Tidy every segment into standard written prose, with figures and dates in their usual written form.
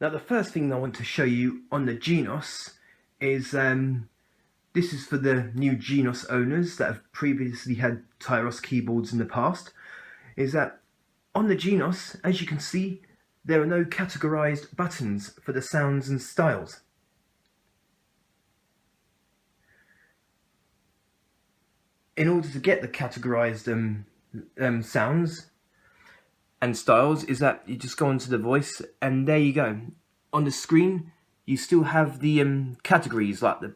Now the first thing I want to show you on the Genos is this is for the new Genos owners that have previously had Tyros keyboards in the past, is that on the Genos, as you can see, there are no categorized buttons for the sounds and styles. In order to get the categorized sounds and styles, is that you just go onto the voice and there you go. On the screen you still have the categories like the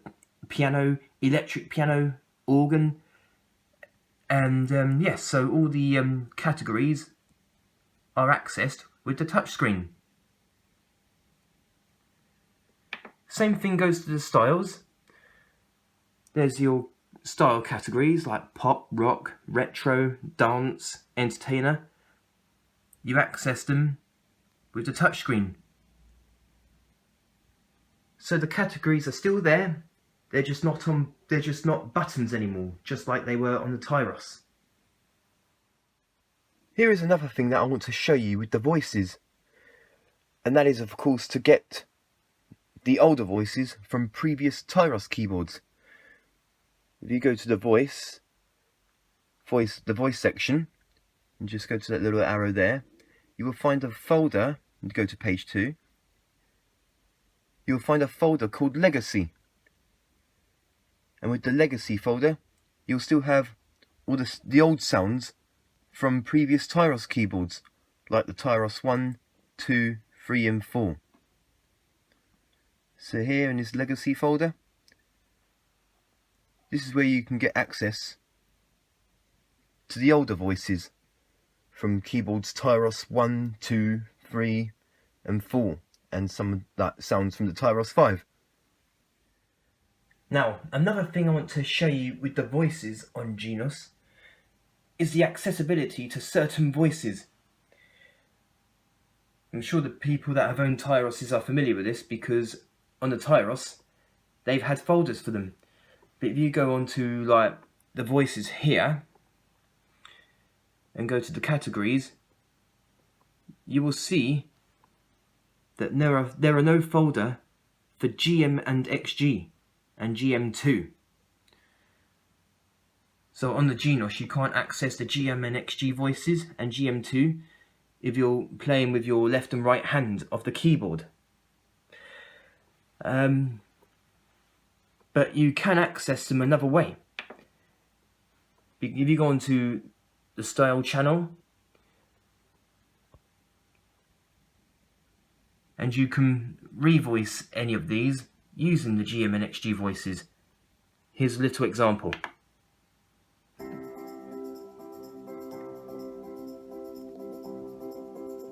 piano, electric piano, organ, and yes, so all the categories are accessed with the touchscreen. Same thing goes to the styles. There's your style categories like pop, rock, retro, dance, entertainer. You access them with the touchscreen. So the categories are still there. They're just not buttons anymore, just like they were on the Tyros. Here is another thing that I want to show you with the voices, and that is of course to get the older voices from previous Tyros keyboards. If you go to the voice section and just go to that little arrow there, you will find a folder, and go to page 2. You'll find a folder called Legacy. And with the Legacy folder, you'll still have all the old sounds from previous Tyros keyboards, like the Tyros 1, 2, 3 and 4. So here in this Legacy folder, this is where you can get access to the older voices from keyboards Tyros 1, 2, 3 and 4, and some of that sounds from the Tyros 5. Now, another thing I want to show you with the voices on Genos is the accessibility to certain voices. I'm sure the people that have owned Tyroses are familiar with this, because on the Tyros they've had folders for them. But if you go on to like the voices here and go to the categories, you will see that there are no folder for GM and XG and GM2. So on the Genos you can't access the GM and XG voices and GM2 if you're playing with your left and right hand of the keyboard. But you can access them another way. If you go onto the style channel, and you can revoice any of these using the GM and XG voices. Here's a little example.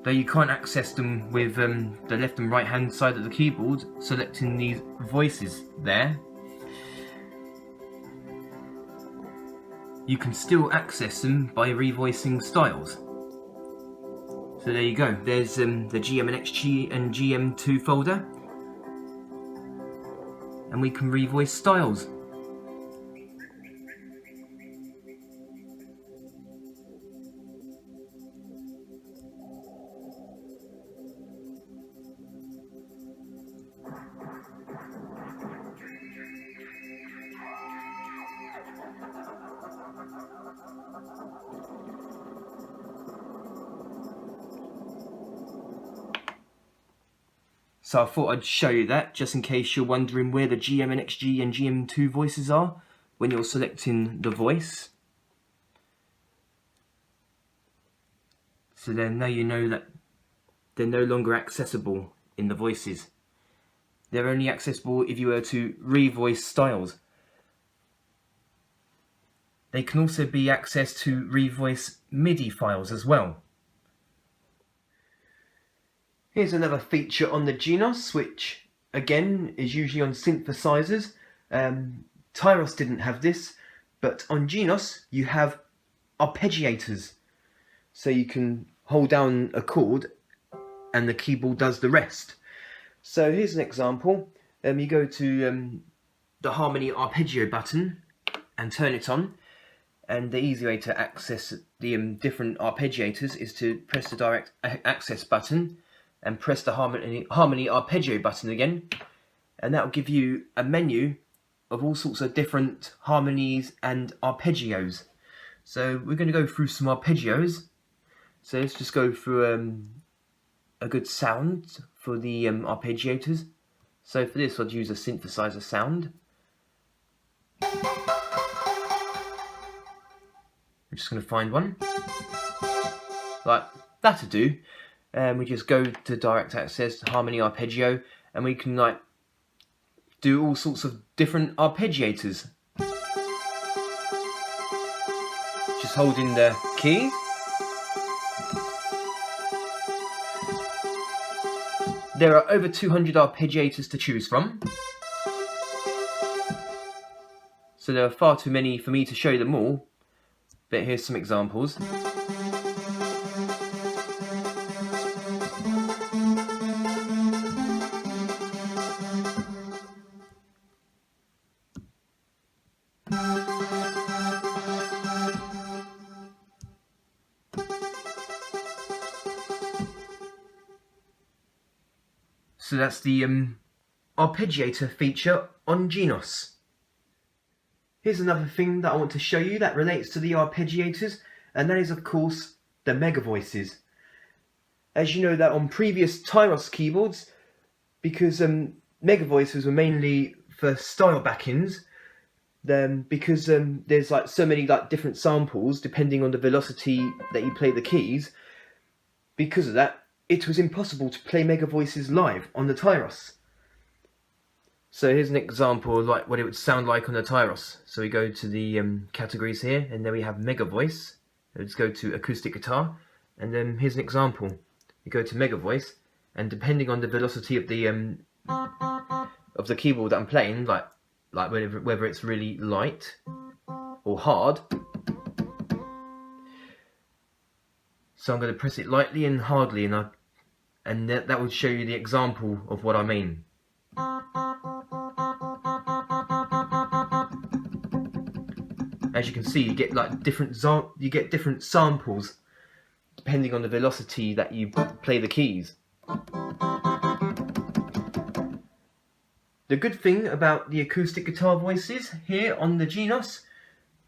Though you can't access them with the left and right hand side of the keyboard, selecting these voices there, you can still access them by revoicing styles. So there you go, there's the GM and XG and GM2 folder, and we can revoice styles. So I thought I'd show you that, just in case you're wondering where the GM and XG and GM2 voices are when you're selecting the voice. So then now you know that they're no longer accessible in the voices. They're only accessible if you were to revoice styles. They can also be accessed to revoice MIDI files as well. Here's another feature on the Genos, which again is usually on synthesizers. Tyros didn't have this, but on Genos you have arpeggiators. So you can hold down a chord and the keyboard does the rest. So here's an example. You go to the harmony arpeggio button and turn it on. And the easy way to access the different arpeggiators is to press the direct access button and press the harmony arpeggio button again, and that will give you a menu of all sorts of different harmonies and arpeggios. So we're going to go through some arpeggios. So let's just go through a good sound for the arpeggiators. So for this I'd use a synthesizer sound. I'm just going to find one. Like that'll do. We just go to direct access, harmony arpeggio, and we can like do all sorts of different arpeggiators. Just holding the key. There are over 200 arpeggiators to choose from, so there are far too many for me to show them all, but here's some examples. So that's the arpeggiator feature on Genos. Here's another thing that I want to show you that relates to the arpeggiators, and that is of course the mega voices. As you know that on previous Tyros keyboards, because mega voices were mainly for style back-ins, because there's like so many like different samples depending on the velocity that you play the keys, because of that it was impossible to play mega voices live on the Tyros. So here's an example of like what it would sound like on the Tyros. So we go to the categories here, and then we have mega voice. Let's go to acoustic guitar, and then here's an example. You go to mega voice, and depending on the velocity of the keyboard that I'm playing, like whether it's really light or hard. So I'm going to press it lightly and hardly, and that would show you the example of what I mean. As you can see, you get like different samples depending on the velocity that you play the keys. The good thing about the acoustic guitar voices here on the Genos,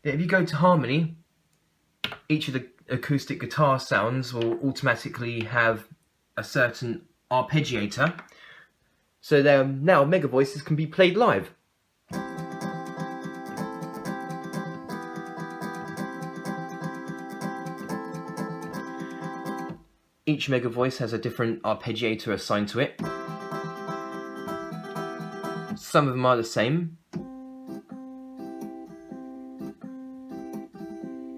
that if you go to harmony, each of the acoustic guitar sounds will automatically have a certain arpeggiator, so now mega voices can be played live. Each mega voice has a different arpeggiator assigned to it. Some of them are the same.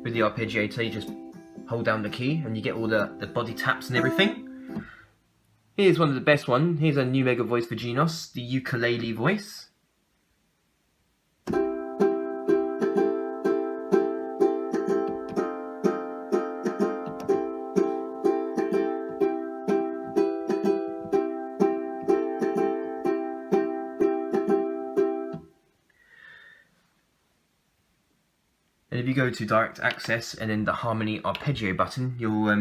With the arpeggiator you just hold down the key and you get all the body taps and everything. Here's one of the best ones. Here's a new mega voice for Genos, the ukulele voice. And if you go to direct access and then the harmony arpeggio button, you'll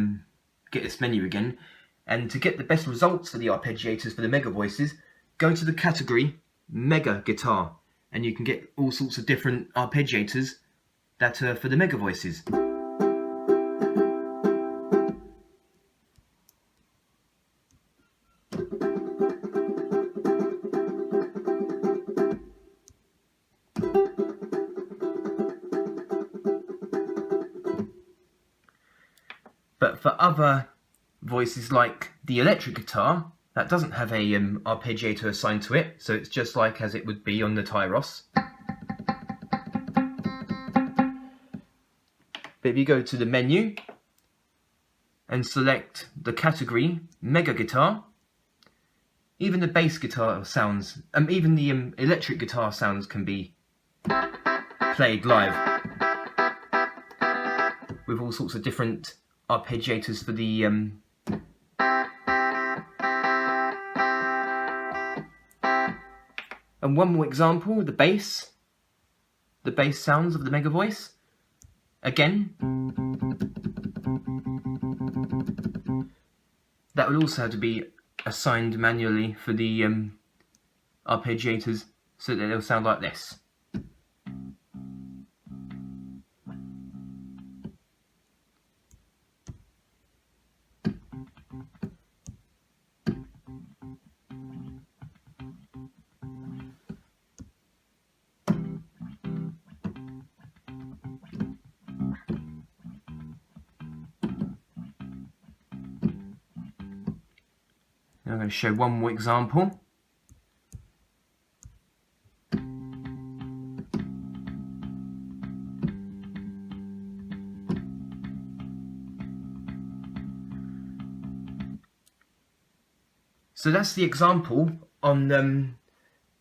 get this menu again. And to get the best results for the arpeggiators for the mega voices, go to the category mega guitar, and you can get all sorts of different arpeggiators that are for the mega voices. But for other voices like the electric guitar, that doesn't have a arpeggiator assigned to it, so it's just like as it would be on the Tyros. But if you go to the menu and select the category mega guitar, even the bass guitar sounds, even the electric guitar sounds can be played live with all sorts of different arpeggiators for the and one more example, the bass sounds of the mega voice. Again, that would also have to be assigned manually for the arpeggiators so that they'll sound like this. Now I'm going to show one more example. So that's the example on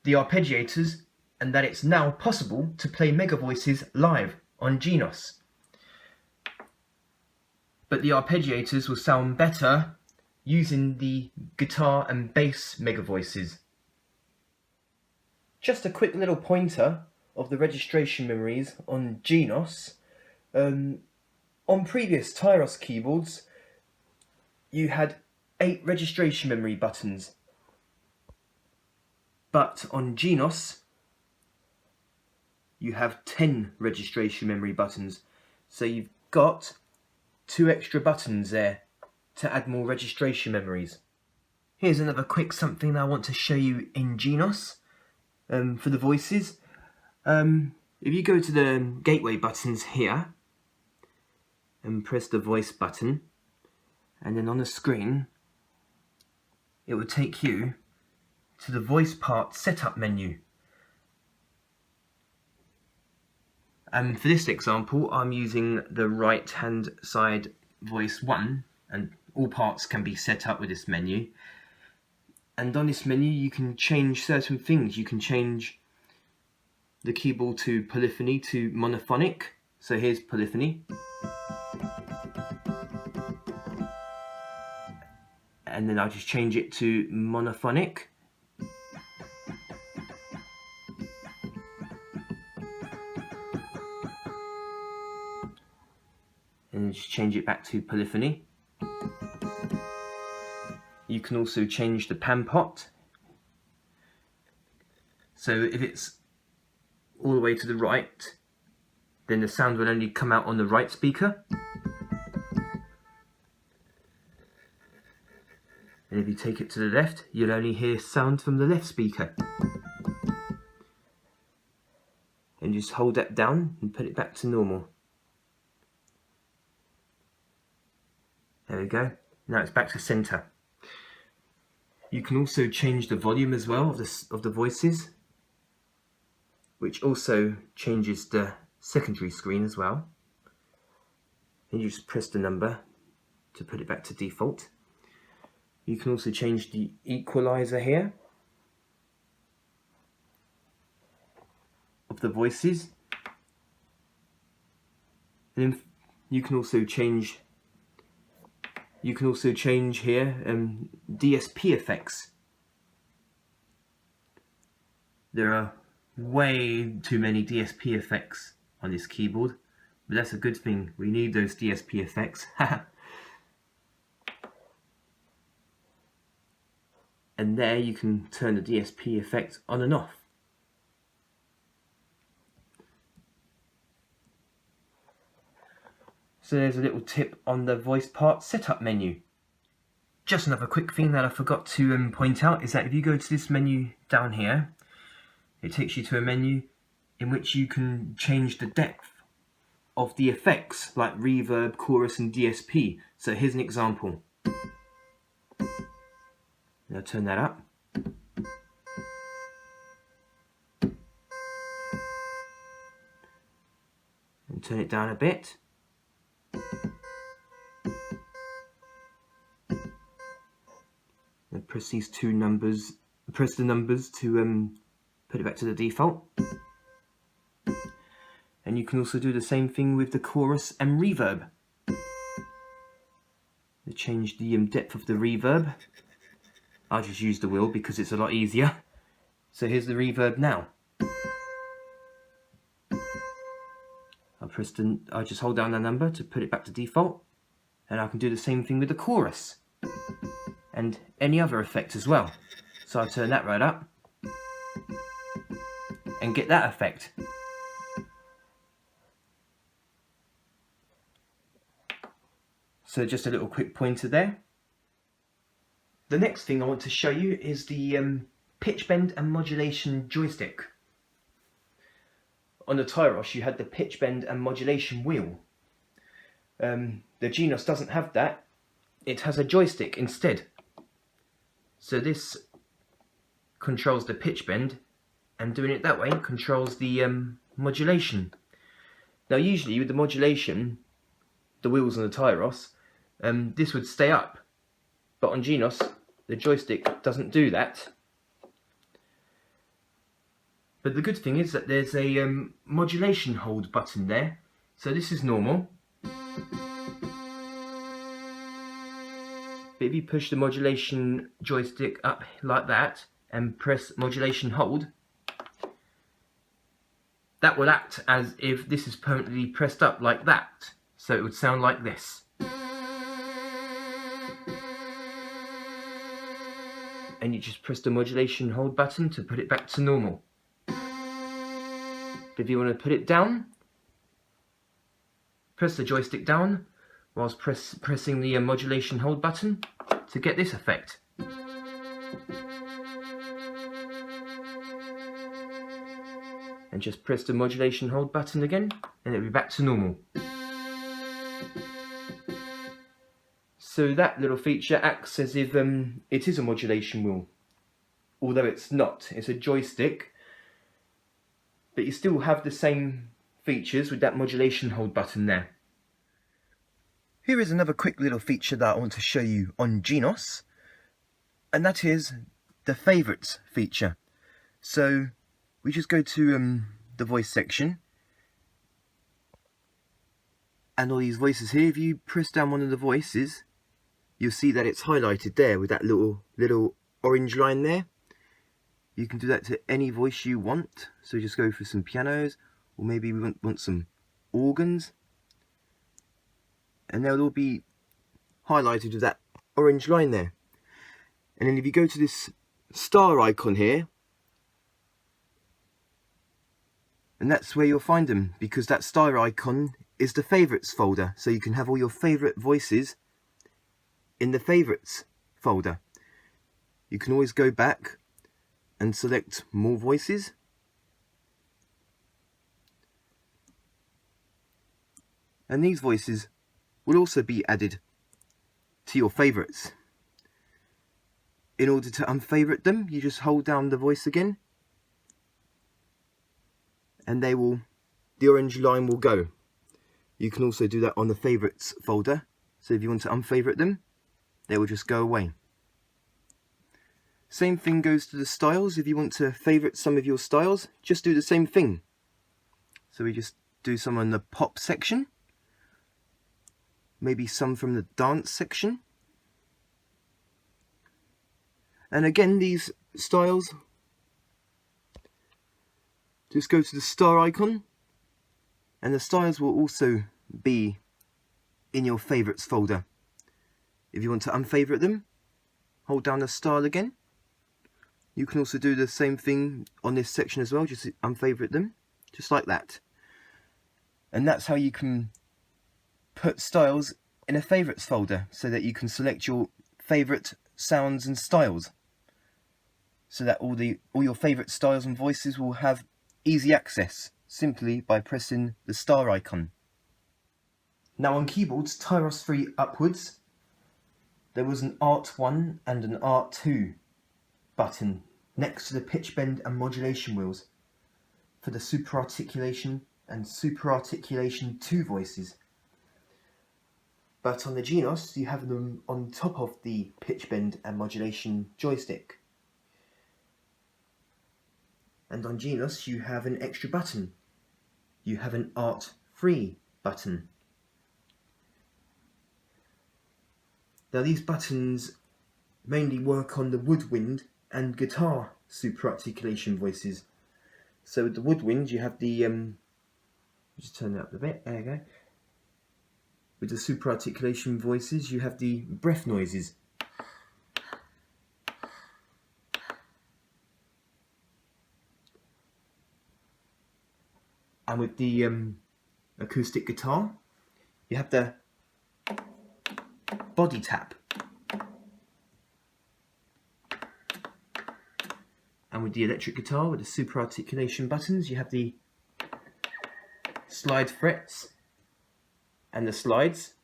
the arpeggiators, and that it's now possible to play mega voices live on Genos. But the arpeggiators will sound better using the guitar and bass mega voices. Just a quick little pointer of the registration memories on Genos. On previous Tyros keyboards, you had 8 registration memory buttons, but on Genos you have 10 registration memory buttons, so you've got 2 extra buttons there to add more registration memories. Here's another quick something I want to show you in Genos for the voices. If you go to the gateway buttons here and press the voice button, and then on the screen it will take you to the voice part setup menu. And for this example I'm using the right hand side voice 1, and all parts can be set up with this menu. And on this menu you can change certain things. You can change the keyboard to polyphony to monophonic. So here's polyphony. And then I'll just change it to monophonic. And just change it back to polyphony. You can also change the pan pot. So if it's all the way to the right, then the sound will only come out on the right speaker. And if you take it to the left, you'll only hear sound from the left speaker. And just hold that down and put it back to normal. There we go. Now it's back to center. You can also change the volume as well of the voices, which also changes the secondary screen as well. And you just press the number to put it back to default. You can also change the equalizer here of the voices. And then you can also change here DSP effects. There are way too many DSP effects on this keyboard, but that's a good thing. We need those DSP effects. And there you can turn the DSP effect on and off. So there's a little tip on the voice part setup menu. Just another quick thing that I forgot to point out is that if you go to this menu down here, it takes you to a menu in which you can change the depth of the effects like reverb, chorus and DSP. So here's an example. Now turn that up. And turn it down a bit. And press these two numbers, press the numbers to put it back to the default. And you can also do the same thing with the chorus and reverb. To change the depth of the reverb, I'll just use the wheel because it's a lot easier. So here's the reverb now. I'll just hold down the number to put it back to default, and I can do the same thing with the chorus. and any other effect as well. So I'll turn that right up and get that effect. So just a little quick pointer there. The next thing I want to show you is the pitch bend and modulation joystick. On the Tyros you had the pitch bend and modulation wheel. The Genos doesn't have that. It has a joystick instead. So this controls the pitch bend, and doing it that way controls the modulation. Now usually with the modulation, the wheels on the Tyros, this would stay up, but on Genos the joystick doesn't do that. But the good thing is that there's a modulation hold button there, so this is normal. But if you push the modulation joystick up like that and press modulation hold, that will act as if this is permanently pressed up like that. So it would sound like this. And you just press the modulation hold button to put it back to normal. But if you want to put it down, press the joystick down whilst pressing the modulation hold button to get this effect. And just press the modulation hold button again and it'll be back to normal. So that little feature acts as if it is a modulation wheel, although it's not. It's a joystick, but you still have the same features with that modulation hold button there. Here is another quick little feature that I want to show you on Genos, and that is the favourites feature. So we just go to the voice section, and all these voices here, if you press down one of the voices, you'll see that it's highlighted there with that little orange line there. You can do that to any voice you want, so just go for some pianos, or maybe we want some organs, and they'll all be highlighted with that orange line there. And then if you go to this star icon here, and that's where you'll find them, because that star icon is the favourites folder, so you can have all your favourite voices in the favourites folder. You can always go back and select more voices, and these voices will also be added to your favourites. In order to unfavourite them, you just hold down the voice again, and the orange line will go. You can also do that on the favourites folder, so if you want to unfavourite them, they will just go away. Same thing goes to the styles. If you want to favourite some of your styles, just do the same thing. So we just do some on the pop section, maybe some from the dance section, and again these styles, just go to the star icon, and the styles will also be in your favourites folder. If you want to unfavourite them, hold down the style again. You can also do the same thing on this section as well, just unfavourite them, just like that. And that's how you can put styles in a favourites folder, so that you can select your favourite sounds and styles, so that all your favourite styles and voices will have easy access simply by pressing the star icon. Now on keyboards Tyros 3 upwards, there was an Art1 and an Art2 button next to the pitch bend and modulation wheels for the super articulation and super articulation 2 voices. But on the Genos you have them on top of the pitch bend and modulation joystick. And on Genos you have an extra button. You have an Art3 button. Now these buttons mainly work on the woodwind and guitar super articulation voices. So with the woodwind you have the just turn it up a bit, there you go. With the super articulation voices you have the breath noises. And with the acoustic guitar, you have the body tap. And with the electric guitar, with the super articulation buttons, you have the slide frets and the slides.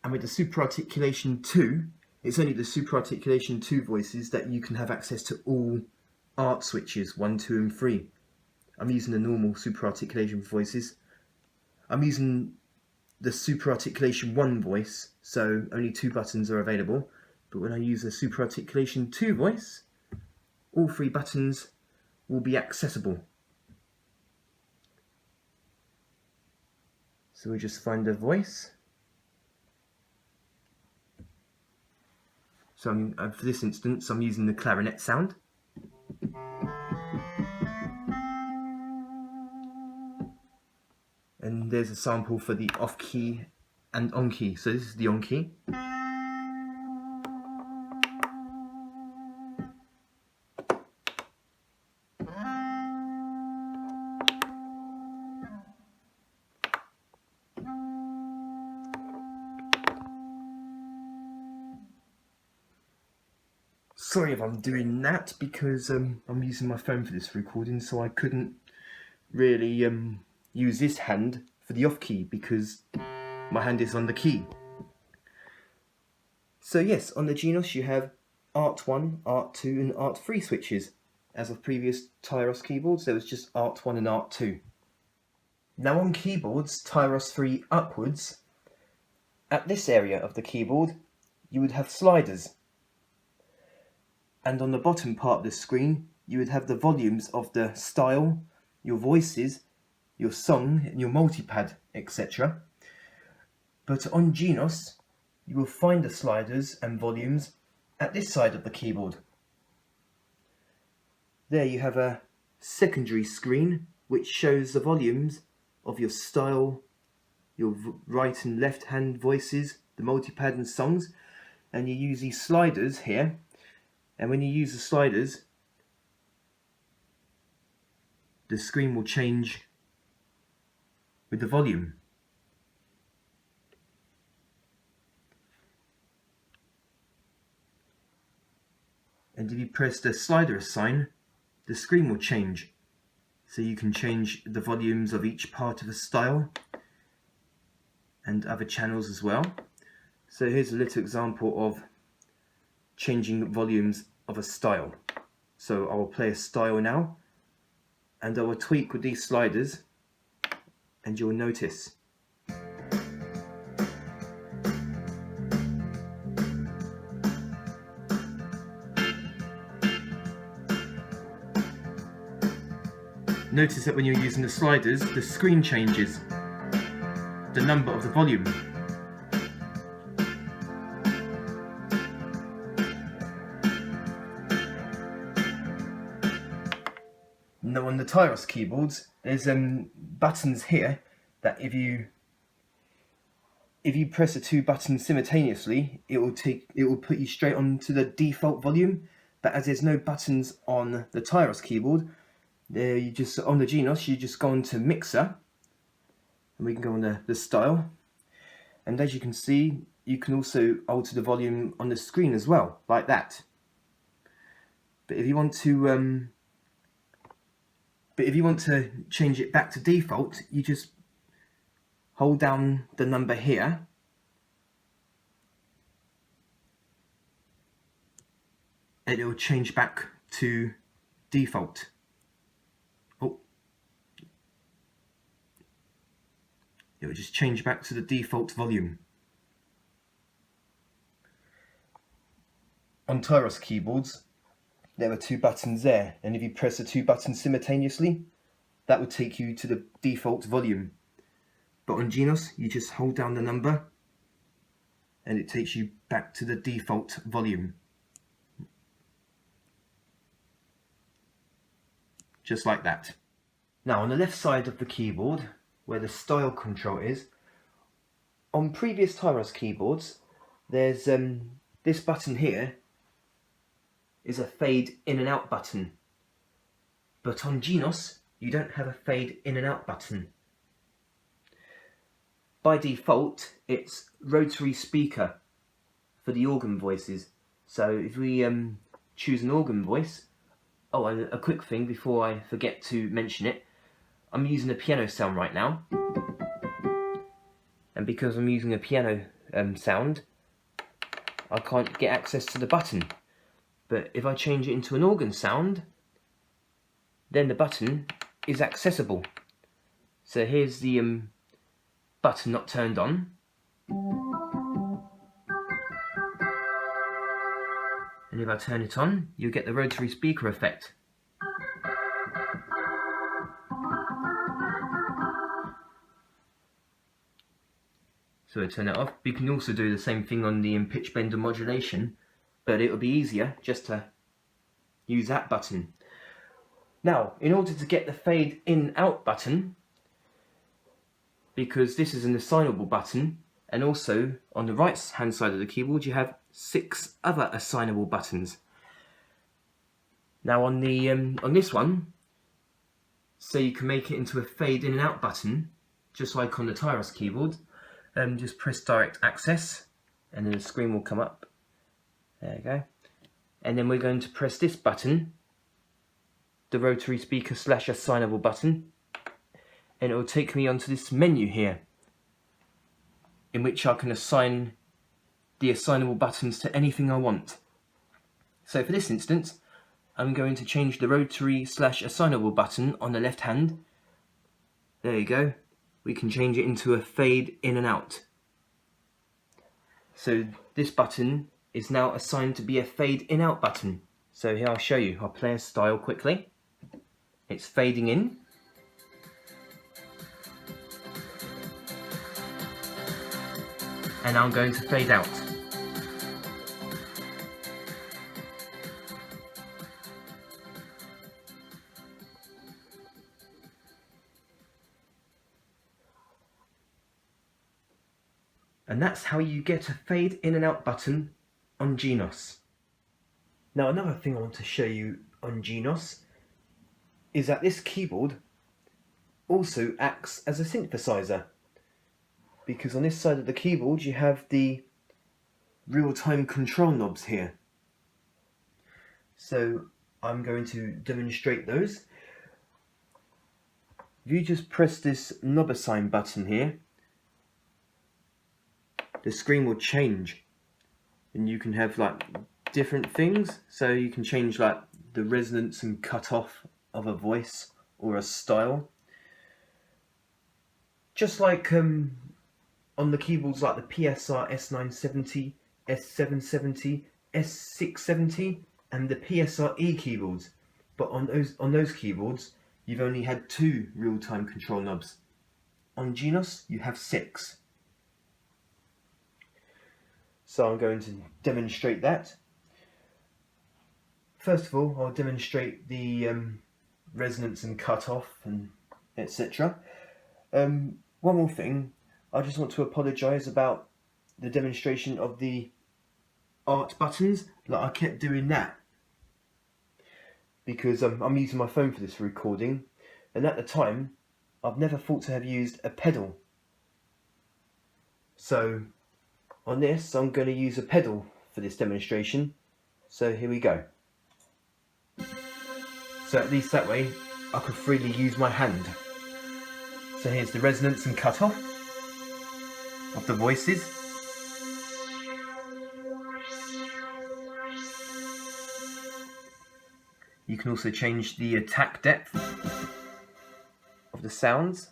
And with the Super Articulation 2, it's only the Super Articulation 2 voices that you can have access to all art switches, 1, 2 and 3. I'm using the normal Super Articulation voices. I'm using the Super Articulation 1 voice, so only 2 buttons are available. But when I use the Super Articulation 2 voice, all 3 buttons will be accessible. So we just find the voice. So for this instance, I'm using the clarinet sound. And there's a sample for the off key and on key. So this is the on key. Sorry if I'm doing that, because I'm using my phone for this recording, so I couldn't really use this hand for the off key because my hand is on the key. So yes, on the Genos you have Art 1, Art 2 and Art 3 switches. As of previous Tyros keyboards, there was just Art 1 and Art 2. Now on keyboards Tyros 3 upwards, at this area of the keyboard you would have sliders. And on the bottom part of the screen, you would have the volumes of the style, your voices, your song, and your multipad, etc. But on Genos, you will find the sliders and volumes at this side of the keyboard. There you have a secondary screen which shows the volumes of your style, your right and left hand voices, the multipad and songs, and you use these sliders here. And when you use the sliders, the screen will change with the volume. And if you press the slider sign, the screen will change. So you can change the volumes of each part of a style and other channels as well. So here's a little example of changing volumes of a style. So I will play a style now, and I will tweak with these sliders, and you'll notice. Notice that when you're using the sliders, the screen changes, the number of the volume. Now on the Tyros keyboards, there's buttons here that if you press the 2 buttons simultaneously, it will put you straight onto the default volume. But as there's no buttons on the Tyros keyboard, there you just on the Genos you just go on to mixer, and we can go on the style. And as you can see, you can also alter the volume on the screen as well, like that. But if you want to change it back to default, you just hold down the number here, and it will change back to default. Oh, it will just change back to the default volume. On Tyros keyboards, there are 2 buttons there, and if you press the 2 buttons simultaneously, that will take you to the default volume. But on Genos, you just hold down the number and it takes you back to the default volume. Just like that. Now on the left side of the keyboard, where the style control is, on previous Tyros keyboards, there's this button here is a fade in and out button, but on Genos you don't have a fade in and out button. By default it's rotary speaker for the organ voices. So if we choose an organ voice, oh, and a quick thing before I forget to mention it, I'm using a piano sound right now, and because I'm using a piano sound, I can't get access to the button. But if I change it into an organ sound, then the button is accessible. So here's the button not turned on. And if I turn it on, you'll get the rotary speaker effect. So I turn it off. We can also do the same thing on the pitch bend and modulation, but it would be easier just to use that button. Now, in order to get the fade in out button, because this is an assignable button, and also on the right hand side of the keyboard you have 6 other assignable buttons. Now on the on this one, so you can make it into a fade in and out button, just like on the Challis keyboard. Just press direct access and then the screen will come up. There you go. And then we're going to press this button, the rotary speaker / assignable button, and it will take me onto this menu here, in which I can assign the assignable buttons to anything I want. So for this instance, I'm going to change the rotary / assignable button on the left hand. There you go. We can change it into a fade in and out. So this button is now assigned to be a fade in out button. So here I'll show you. I'll play a style quickly. It's fading in. And now I'm going to fade out. And that's how you get a fade in and out button on Genos. Now another thing I want to show you on Genos is that this keyboard also acts as a synthesizer, because on this side of the keyboard you have the real-time control knobs here. So I'm going to demonstrate those. If you just press this knob assign button here, the screen will change and you can have like different things. So you can change like the resonance and cutoff of a voice or a style, just like on the keyboards like the PSR S970, S770, S670 and the PSR-E keyboards. But on those keyboards you've only had 2 real-time control knobs. On Genos you have 6. So I'm going to demonstrate that. First of all, I'll demonstrate the resonance and cutoff and etc. One more thing, I just want to apologise about the demonstration of the art buttons. Like I kept doing that because I'm using my phone for this recording, and at the time I've never thought to have used a pedal. So on this I'm going to use a pedal for this demonstration. So here we go. So at least that way I could freely use my hand. So here's the resonance and cutoff of the voices. You can also change the attack depth of the sounds.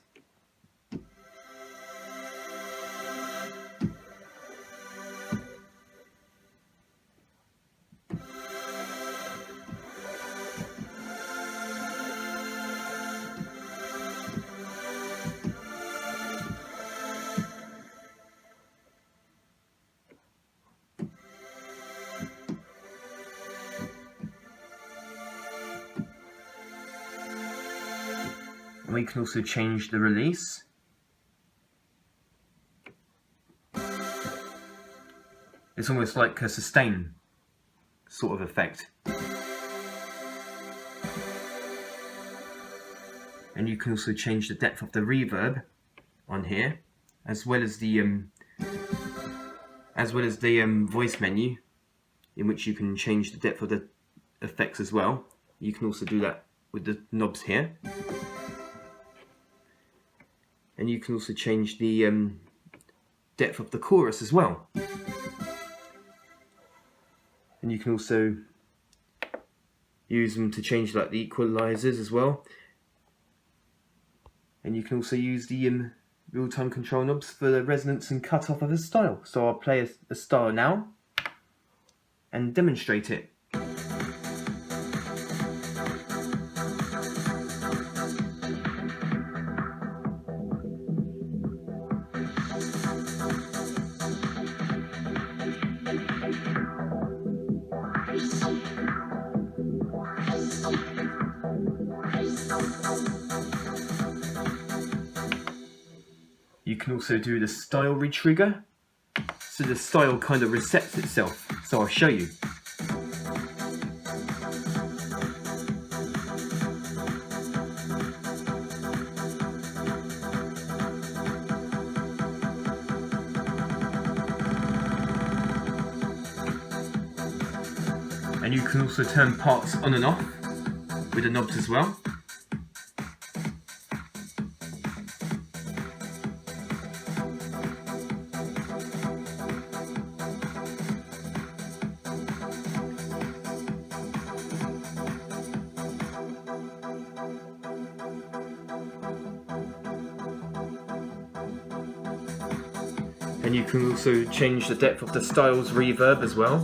And we can also change the release. It's almost like a sustain sort of effect. And you can also change the depth of the reverb on here, as well as the voice menu, in which you can change the depth of the effects as well. You can also do that with the knobs here. And you can also change the depth of the chorus as well. And you can also use them to change like the equalizers as well. And you can also use the real-time control knobs for the resonance and cut-off of a style. So I'll play a style now and demonstrate it. You can also do the style retrigger, so the style kind of resets itself. So I'll show you. And you can also turn parts on and off with the knobs as well. And you can also change the depth of the style's reverb as well.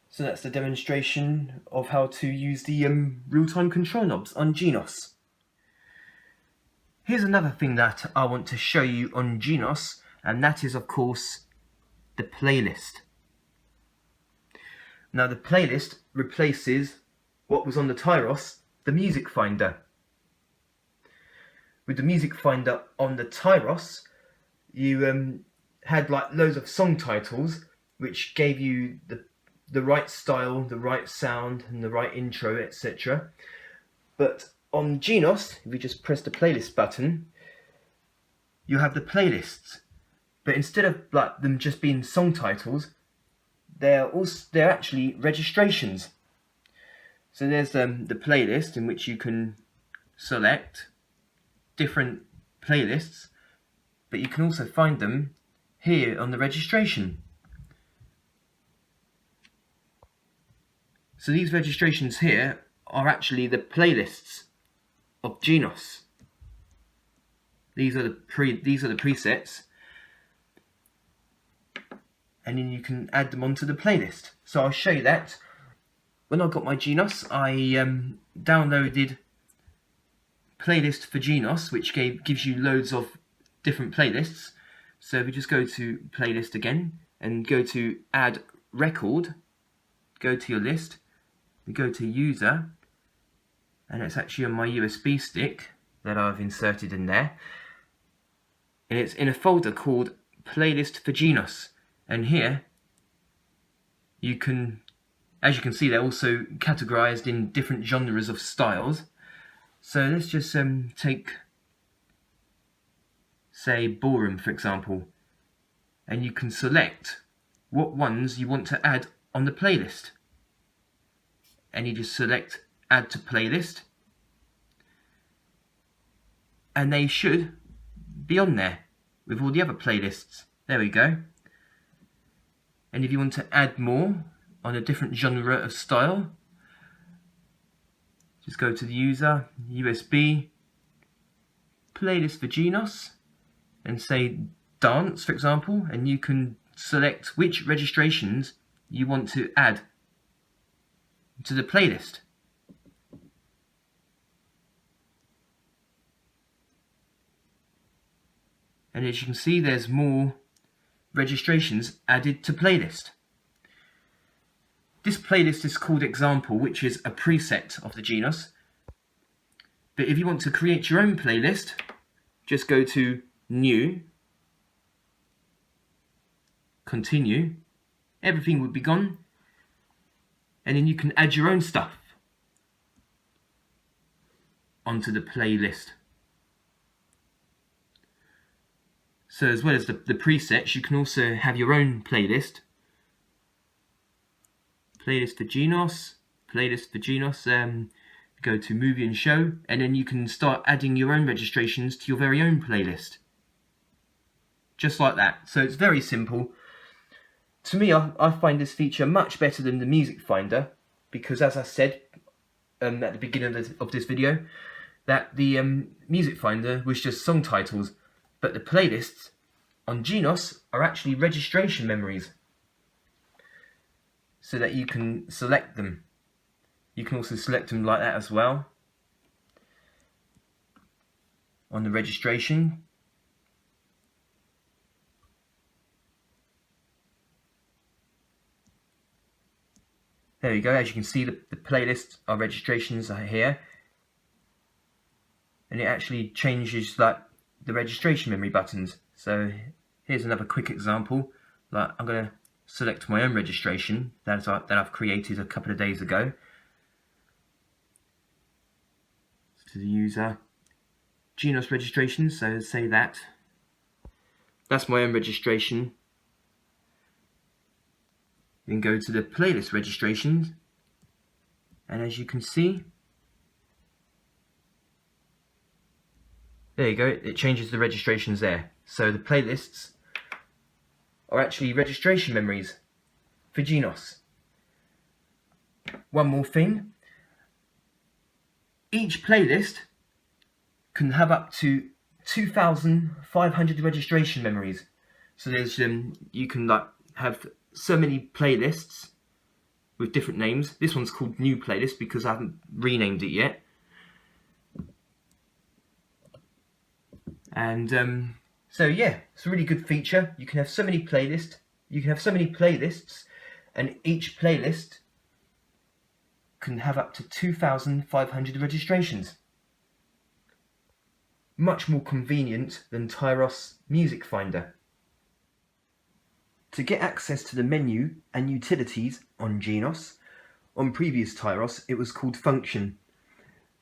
So that's the demonstration of how to use the real-time control knobs on Genos. Here's another thing that I want to show you on Genos, and that is of course the playlist. Now the playlist replaces what was on the Tyros, the music finder. With the music finder on the Tyros, you had like loads of song titles which gave you the right style, the right sound and the right intro, etc. But on Genos, if you just press the playlist button, you have the playlists. But instead of like them just being song titles, they're actually registrations. So there's the playlist in which you can select different playlists, but you can also find them here on the registration. So these registrations here are actually the playlists of Genos. These are the presets. And then you can add them onto the playlist. So I'll show you that. When I got my Genos, I downloaded playlist for Genos, which gives you loads of different playlists. So if we just go to playlist again and go to add record, go to your list, and go to user, and it's actually on my USB stick that I've inserted in there. And it's in a folder called playlist for Genos. And here, you can, as you can see, they're also categorized in different genres of styles. So let's just take, say, ballroom, for example. And you can select what ones you want to add on the playlist. And you just select add to playlist. And they should be on there with all the other playlists. There we go. And if you want to add more on a different genre of style, just go to the user, USB, playlist for Genos, and say dance, for example, and you can select which registrations you want to add to the playlist. And as you can see, there's more registrations added to playlist. This playlist is called Example, which is a preset of the Genos. But if you want to create your own playlist, just go to New, Continue, everything would be gone, and then you can add your own stuff onto the playlist. So as well as the presets, you can also have your own playlist. Playlist for Genos, go to Movie and Show, and then you can start adding your own registrations to your very own playlist. Just like that. So it's very simple. To me, I find this feature much better than the Music Finder, because as I said at the beginning of this video, that the Music Finder was just song titles, but the playlists on Genos are actually registration memories, so that you can select them. You can also select them like that as well on the registration. There you go. As you can see, the playlists, our registrations are here, and it actually changes like the registration memory buttons. So here's another quick example. Like, I'm going to select my own registration that I've created a couple of days ago. To the user, Genos registration. So say that's my own registration. Then go to the playlist registrations, and as you can see, there you go, it changes the registrations there. So the playlists are actually registration memories for Genos. One more thing, each playlist can have up to 2,500 registration memories. So there's you can like have so many playlists with different names. This one's called New Playlist because I haven't renamed it yet. And so yeah, it's a really good feature. You can have so many playlists. And each playlist can have up to 2,500 registrations. Much more convenient than Tyros Music Finder. To get access to the menu and utilities on Genos, on previous Tyros it was called Function,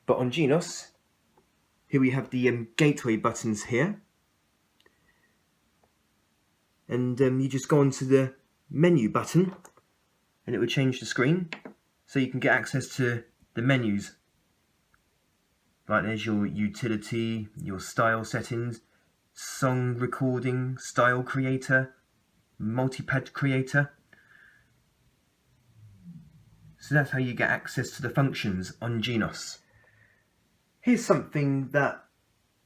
but on Genos, here we have the gateway buttons here, and you just go onto the menu button and it will change the screen so you can get access to the menus. Like there's your utility, your style settings, song recording, style creator, multipad creator. So that's how you get access to the functions on Genos. Here's something that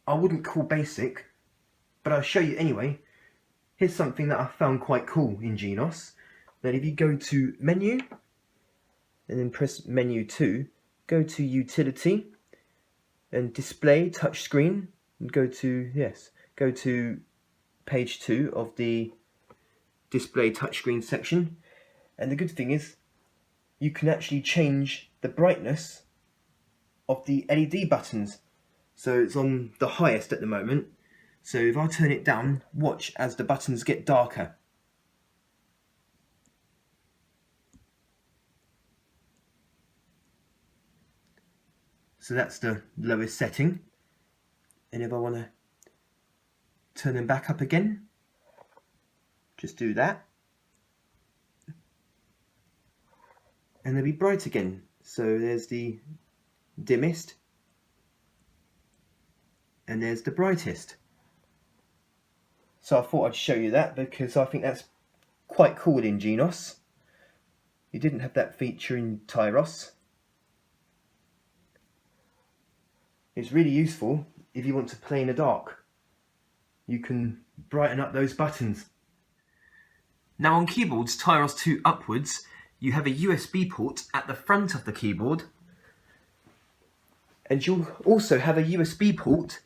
I wouldn't call basic, but I'll show you anyway. Here's something that I found quite cool in Genos. That if you go to menu and then press menu 2, go to utility and display touchscreen and go to page 2 of the display touchscreen section, and the good thing is you can actually change the brightness of the LED buttons. So it's on the highest at the moment, so if I turn it down, watch as the buttons get darker. So that's the lowest setting, and if I want to turn them back up again, just do that, and they'll be bright again. So there's the dimmest, and there's the brightest. So I thought I'd show you that because I think that's quite cool in Genos. You didn't have that feature in Tyros. It's really useful if you want to play in the dark. You can brighten up those buttons. Now on keyboards Tyros 2 upwards, you have a USB port at the front of the keyboard, and you'll also have a USB port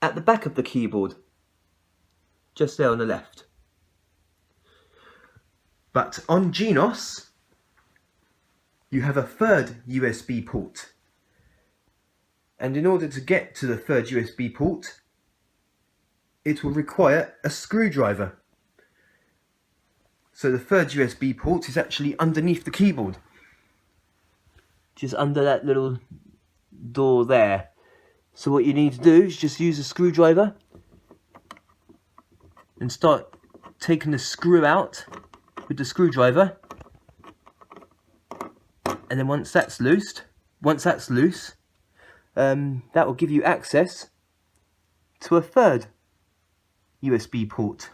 at the back of the keyboard, just there on the left. But on Genos, you have a third USB port. And in order to get to the third USB port, it will require a screwdriver. So the third USB port is actually underneath the keyboard. Just under that little door there. So what you need to do is just use a screwdriver and start taking the screw out with the screwdriver. And then once that's loose, that will give you access to a third USB port.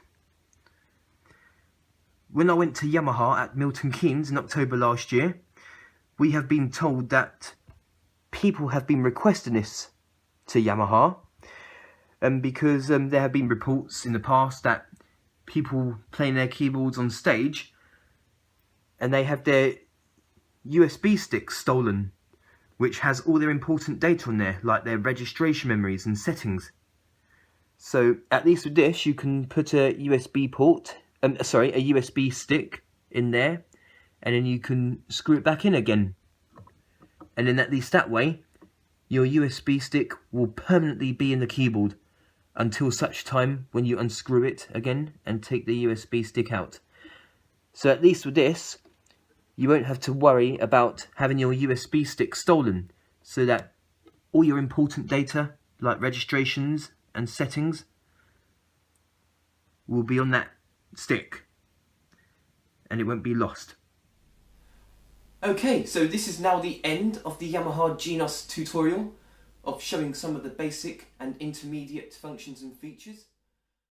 When I went to Yamaha at Milton Keynes in October last year, we have been told that people have been requesting this to Yamaha, because there have been reports in the past that people playing their keyboards on stage and they have their USB sticks stolen, which has all their important data on there, like their registration memories and settings. So at least with this, you can put a USB port, a USB stick in there, and then you can screw it back in again. And then at least that way, your USB stick will permanently be in the keyboard until such time when you unscrew it again and take the USB stick out. So at least with this, you won't have to worry about having your USB stick stolen, so that all your important data, like registrations and settings, will be on that stick and it won't be lost. Okay, so this is now the end of the Yamaha Genos tutorial of showing some of the basic and intermediate functions and features.